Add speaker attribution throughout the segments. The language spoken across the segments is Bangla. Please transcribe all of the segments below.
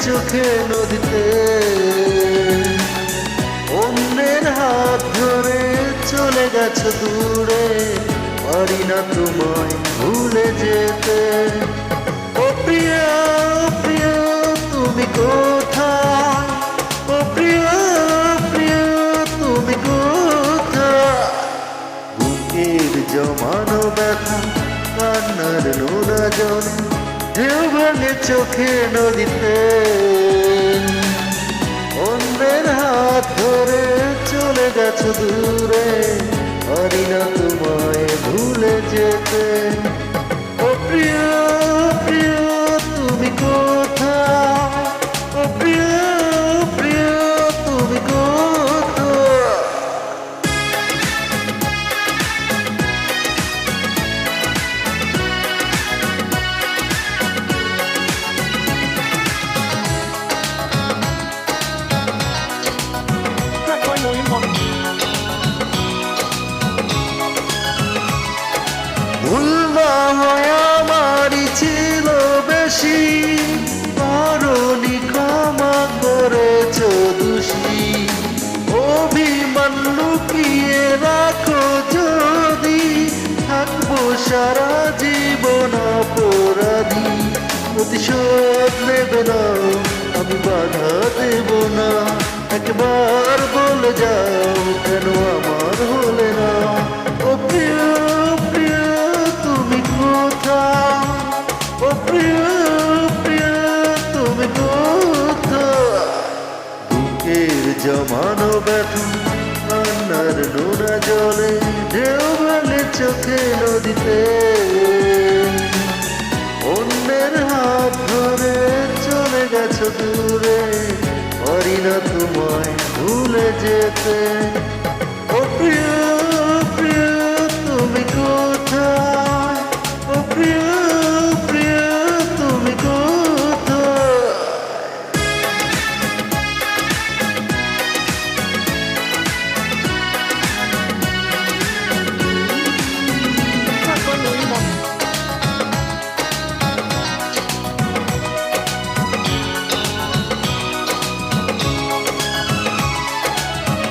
Speaker 1: চোখে নদীতে অন্যের হাত ধরে চলে গেছো দূরে, পারি না তোমায় ভুলে যেতে। ও প্রিয়া প্রিয়া তুমি কোথায়, ও প্রিয়া প্রিয়া তুমি কোথায়। বুকের জমানো ব্যথা কান্নার নোনা জল, ঢেউ ভাঙে চোখে নদীতে অন্যের হাত ধরে চলে গেছো দূরে, পারি না তোমায় ভুলে যেতে। ও প্রিয় প্রিয় তুমি কোথায়, ও প্রিয় প্রিয় তুমি কোথায়। ভুল না হয় আমারই ছিল বেশি, কারণই ক্ষমা করেছ দোষী। অভিমান লুকিয়ে রাখো যদি, থাকবো সারা জীবন অপরাধী। প্রতিশোধ নেবে না, আমি বাধা দেব না, একবার বলে যাও কেন আমার হলে না। ও প্রিয় প্রিয় তুমি কোথায়, ও প্রিয় প্রিয় তুমি কোথায়। বুকের জমানো ব্যথা কান্নার নোনা জলে, ঢেউ ভাঙে চোখে নদীতে অন্যের হাত ধরে চলে গেছো দূরে, পারি না তোমায় ভুলে যেতে। ও প্রিয় প্রিয় তুমি কোথায়, ও প্রিয় প্রিয় তুমি কোথায়।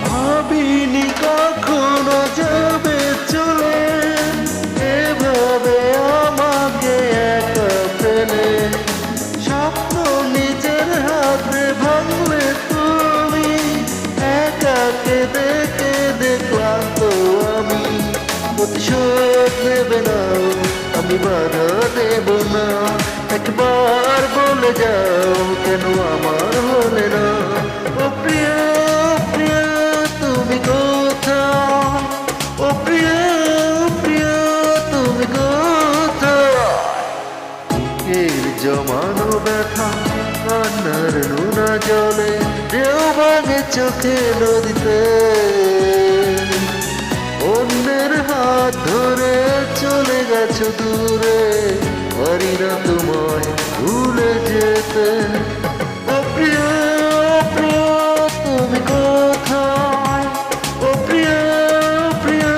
Speaker 1: ভাবিনি কখনো যাবে চলে, এভাবে আমাকে একা ফেলে। স্বপ্ন নিজের হাতে ভাঙলে তুমি, একা কেঁদে কেঁদে ক্লান্ত আমি। প্রতিশোধ নেবে না, আমি বাধা দেব না, একবার বলে যাও কেন আমার হলে না। ও প্রিয় প্রিয় তুমি কোথায়, ও প্রিয় প্রিয় তুমি কোথায়। বুকের জমানো ব্যথা কান্নার নোনা জলে, ঢেউ ভাঙে চোখে নদীতে অন্যের হাত ধরে চলে গেছো দূরে, পারি না তোমায় ভুলে যেতে। ও প্রিয় প্রিয় তুমি কোথায়, ও প্রিয় প্রিয়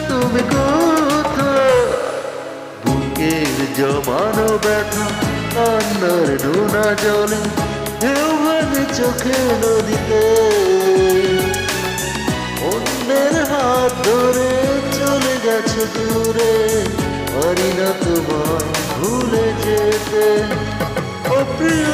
Speaker 1: তুমি কোথায়। বুকের জমানো ব্যথা কান্নার নোনা জলে, ঢেউ ভাঙে চোখে নদীতে অন্যের হাত ধরে চলে গেছো দূরে, পারি না তোমায় ভুলে যেতে। ও প্রিয়